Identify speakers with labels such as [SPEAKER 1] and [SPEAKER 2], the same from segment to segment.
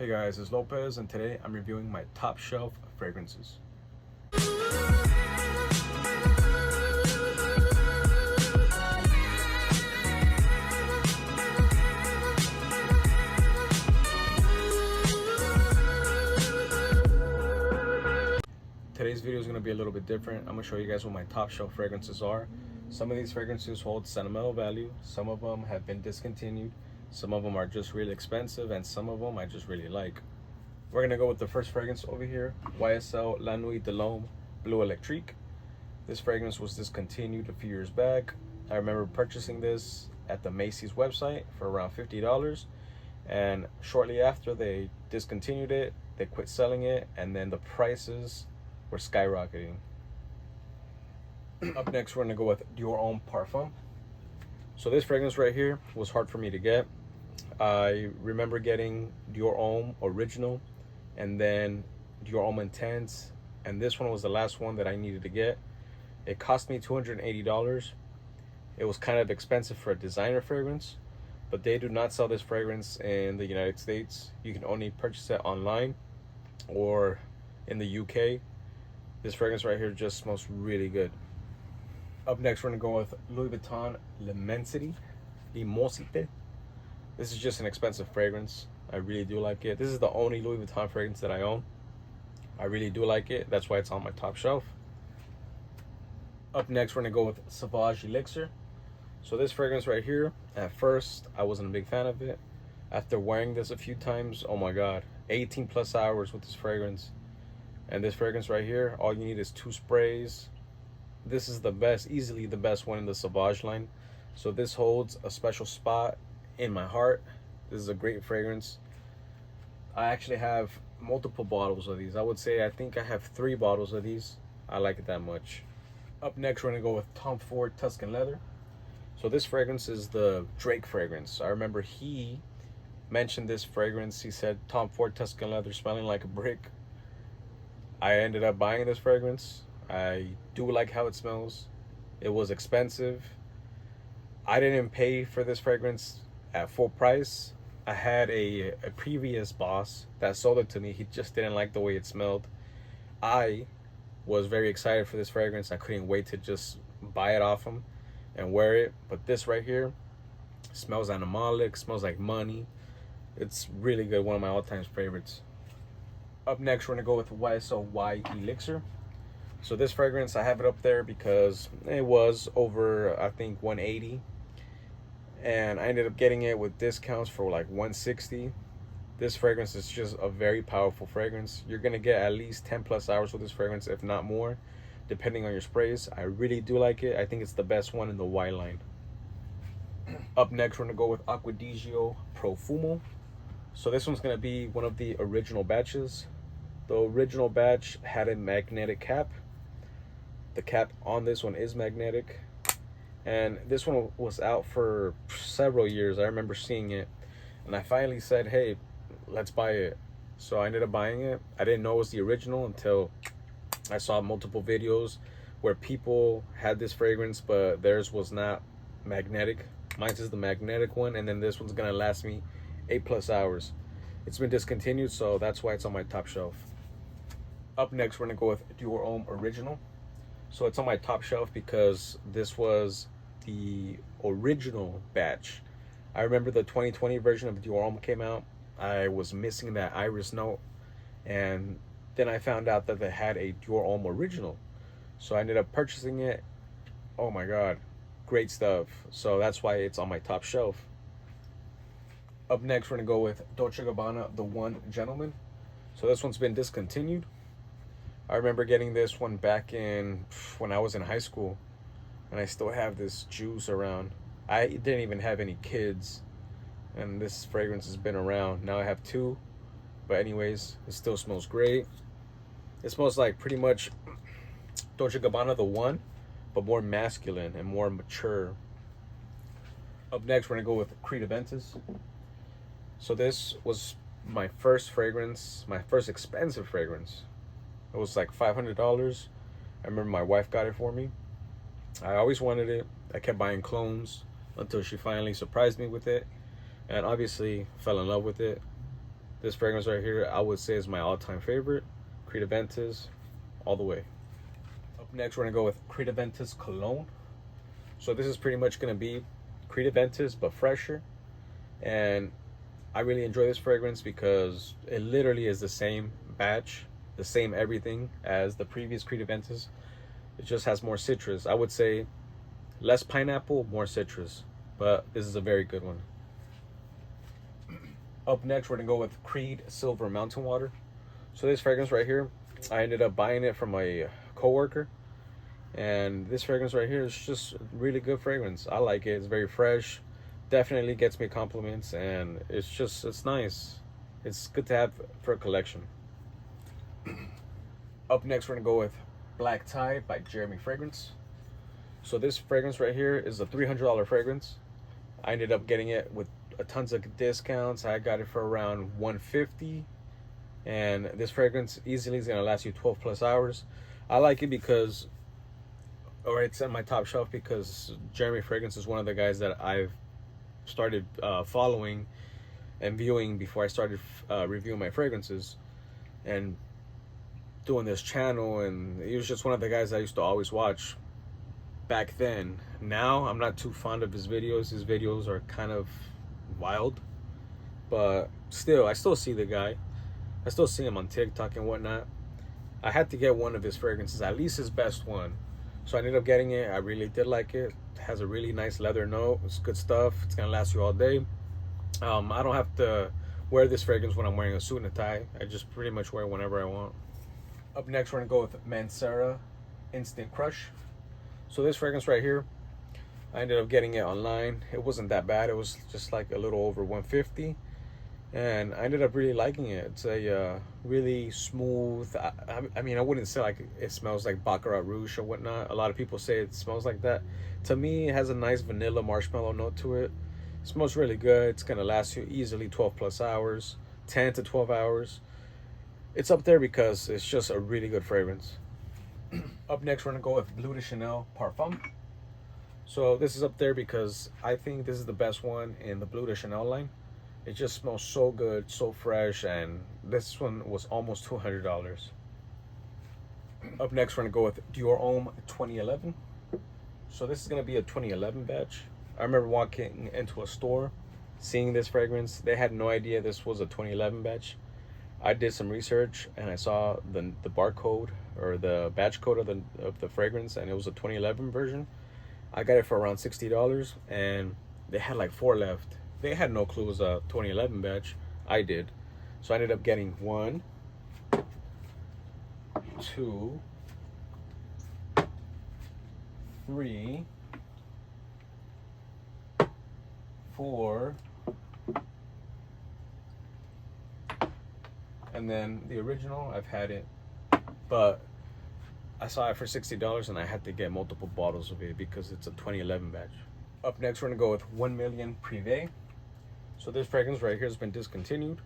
[SPEAKER 1] Hey guys, it's Lopez, and today I'm reviewing my top shelf fragrances. Today's video is going to be a little bit different. I'm going to show you guys what my top shelf fragrances are. Some of these fragrances hold sentimental value, some of them have been discontinued, some of them are just really expensive, and some of them I just really like. We're going to go with the first fragrance over here, YSL La Nuit de l'Homme Bleu Electrique. This fragrance was discontinued a few years back. I remember purchasing this at the Macy's website for around $50, and shortly after they discontinued it, they quit selling it, and then the prices were skyrocketing. Up next, we're gonna go with Dior Homme Parfum. So this fragrance right here was hard for me to get. I remember getting Dior Homme Original and then Dior Homme Intense, and this one was the last one that I needed to get. It cost me $280. It was kind of expensive for a designer fragrance, but they do not sell this fragrance in the United States. You can only purchase it online or in the UK. This fragrance right here just smells really good. Up next, we're gonna go with Louis Vuitton L'Immensité. This is just an expensive fragrance. I really do like it. This is the only Louis Vuitton fragrance that I own. I really do like it. That's why it's on my top shelf. Up next, we're gonna go with Sauvage Elixir. So this fragrance right here, at first, I wasn't a big fan of it. After wearing this a few times, oh my God, 18 plus hours with this fragrance. And this fragrance right here, all you need is 2 sprays. This is the best, easily the best one in the Sauvage line. So this holds a special spot in my heart. This is a great fragrance. I actually have multiple bottles of these. I think I have 3 bottles of these. I like it that much. Up next, we're gonna go with Tom Ford Tuscan Leather. So this fragrance is the Drake fragrance. I remember he mentioned this fragrance. He said Tom Ford Tuscan Leather smelling like a brick. I ended up buying this fragrance. I do like how it smells. It was expensive. I didn't pay for this fragrance at full price. I had a previous boss that sold it to me. He just didn't like the way it smelled. I was very excited for this fragrance. I couldn't wait to just buy it off him and wear it. But this right here smells animalic, smells like money. It's really good, one of my all-time favorites. Up next, we're gonna go with YSL Y Elixir. So this fragrance, I have it up there because it was over, I think, $180, and I ended up getting it with discounts for like $160. This fragrance is just a very powerful fragrance. You're gonna get at least 10 plus hours with this fragrance, if not more, depending on your sprays. I really do like it. I think it's the best one in the Y line. Up next, we're gonna go with Acqua di Gio Profumo. So this one's gonna be one of the original batches. The original batch had a magnetic cap. The cap on this one is magnetic, and this one was out for several years. I remember seeing it, and I finally said, hey, let's buy it. So I ended up buying it. I didn't know it was the original until I saw multiple videos where people had this fragrance, but theirs was not magnetic. Mine's is the magnetic one, and then this one's gonna last me 8 plus hours. It's been discontinued, so that's why it's on my top shelf. Up next, we're gonna go with Dior Homme Original. So it's on my top shelf because this was the original batch. I remember the 2020 version of Dior Homme came out. I was missing that iris note, and then I found out that they had a Dior Homme Original. So I ended up purchasing it. Oh my God, great stuff. So that's why it's on my top shelf. Up next, we're gonna go with Dolce & Gabbana The One Gentleman. So this one's been discontinued. I remember getting this one back in when I was in high school, and I still have this juice around. I didn't even have any kids, and this fragrance has been around. Now I have 2, but anyways, it still smells great. It smells like pretty much Dolce & Gabbana The One, but more masculine and more mature. Up next, we're gonna go with Creed Aventus. So this was my first fragrance, my first expensive fragrance. It was like $500. I remember my wife got it for me. I always wanted it. I kept buying clones until she finally surprised me with it, and obviously fell in love with it. This fragrance right here, I would say, is my all-time favorite. Creed Aventus, all the way. Up next, we're gonna go with Creed Aventus Cologne. So this is pretty much gonna be Creed Aventus, but fresher. And I really enjoy this fragrance because it literally is the same batch, the same everything as the previous Creed Aventus. It just has more citrus. I would say less pineapple, more citrus. But this is a very good one. Up next, we're gonna go with Creed Silver Mountain Water. So this fragrance right here, I ended up buying it from a coworker, and this fragrance right here is just a really good fragrance. I like it. It's very fresh. Definitely gets me compliments, and it's nice. It's good to have for a collection. Up next, we're gonna go with Black Tie by Jeremy Fragrance. So this fragrance right here is a $300 fragrance. I ended up getting it with tons of discounts. I got it for around $150, and this fragrance easily is gonna last you 12 plus hours. I like it because, or it's on my top shelf because Jeremy Fragrance is one of the guys that I've started following and viewing before I started reviewing my fragrances and doing this channel, and he was just one of the guys I used to always watch back then. Now I'm not too fond of his videos. His videos are kind of wild, but still, I still see the guy. I still see him on TikTok and whatnot. I had to get one of his fragrances, at least his best one. So I ended up getting it. I really did like it. It has a really nice leather note. It's good stuff. It's gonna last you all day. I don't have to wear this fragrance when I'm wearing a suit and a tie. I just pretty much wear it whenever I want. Up next, we're gonna go with Mancera Instant Crush. So this fragrance right here, I ended up getting it online. It wasn't that bad. It was just like a little over 150, and I ended up really liking it. It's a really smooth. I mean, I wouldn't say like it smells like Baccarat Rouge or whatnot. A lot of people say it smells like that. To me, it has a nice vanilla marshmallow note to it. It smells really good. It's gonna last you easily 12 plus hours, 10 to 12 hours. It's up there because it's just a really good fragrance. Up next, we're gonna go with Bleu de Chanel Parfum. So this is up there because I think this is the best one in the Bleu de Chanel line. It just smells so good, so fresh, and this one was almost $200. Up next, we're gonna go with Dior Homme 2011. So this is gonna be a 2011 batch. I remember walking into a store, seeing this fragrance. They had no idea this was a 2011 batch. I did some research and I saw the barcode or the batch code of the fragrance, and it was a 2011 version. I got it for around $60, and they had like 4 left. They had no clue it was a 2011 batch. I did. So I ended up getting 1, 2, 3, 4, and then the original, I've had it, but I saw it for $60 and I had to get multiple bottles of it because it's a 2011 batch. Up next, we're gonna go with 1 Million Privé. So this fragrance right here has been discontinued.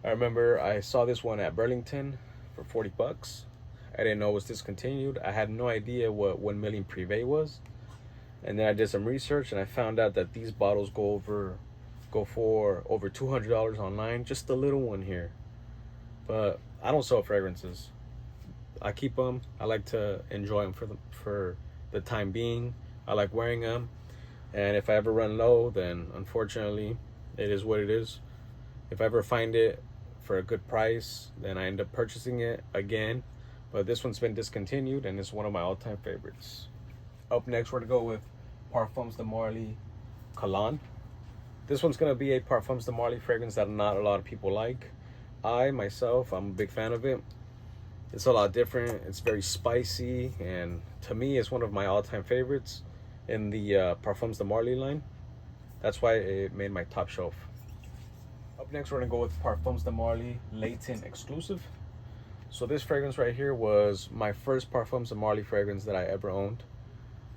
[SPEAKER 1] I remember I saw this one at Burlington for 40 bucks. I didn't know it was discontinued. I had no idea what 1 Million Privé was. And then I did some research and I found out that these bottles go for over $200 online. Just a little one here. But I don't sell fragrances. I keep them. I like to enjoy them for the time being. I like wearing them. And if I ever run low, then unfortunately, it is what it is. If I ever find it for a good price, then I end up purchasing it again. But this one's been discontinued, and it's one of my all-time favorites. Up next, we're gonna go with Parfums de Marly Cologne. This one's gonna be a Parfums de Marly fragrance that not a lot of people like. I'm a big fan of it. It's a lot different. It's very spicy, and to me, it's one of my all-time favorites in the Parfums de Marly line. That's why it made my top shelf. Up next, we're gonna go with Parfums de Marly Latent Exclusive. So this fragrance right here was my first Parfums de Marly fragrance that I ever owned.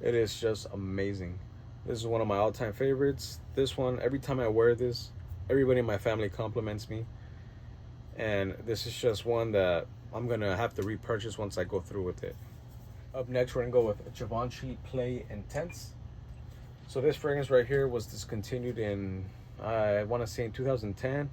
[SPEAKER 1] It is just amazing. This is one of my all-time favorites. This one, every time I wear this, everybody in my family compliments me. And this is just one that I'm gonna have to repurchase once I go through with it. Up next, we're gonna go with Givenchy Play Intense. So this fragrance right here was discontinued in, I wanna say in 2010.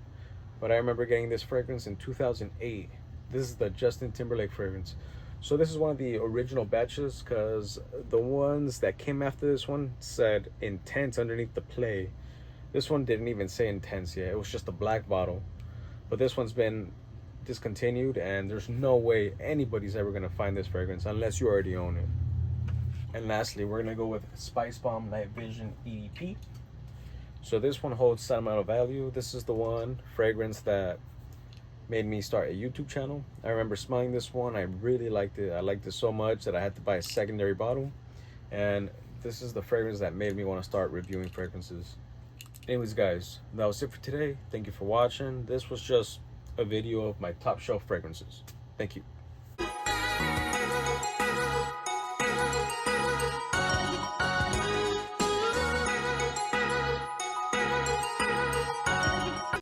[SPEAKER 1] but I remember getting this fragrance in 2008. This is the Justin Timberlake fragrance. So this is one of the original batches, because the ones that came after this one said intense underneath the play. This one didn't even say intense yet. It was just a black bottle. But this one's been discontinued, and there's no way anybody's ever gonna find this fragrance unless you already own it. And lastly, we're gonna go with Spice Bomb Night Vision EDP. So this one holds sentimental value. This is the one fragrance that made me start a YouTube channel. I remember smelling this one. I really liked it. I liked it so much that I had to buy a secondary bottle. And this is the fragrance that made me want to start reviewing fragrances. Anyways, guys, that was it for today. Thank you for watching. This was just a video of my top shelf fragrances. Thank you.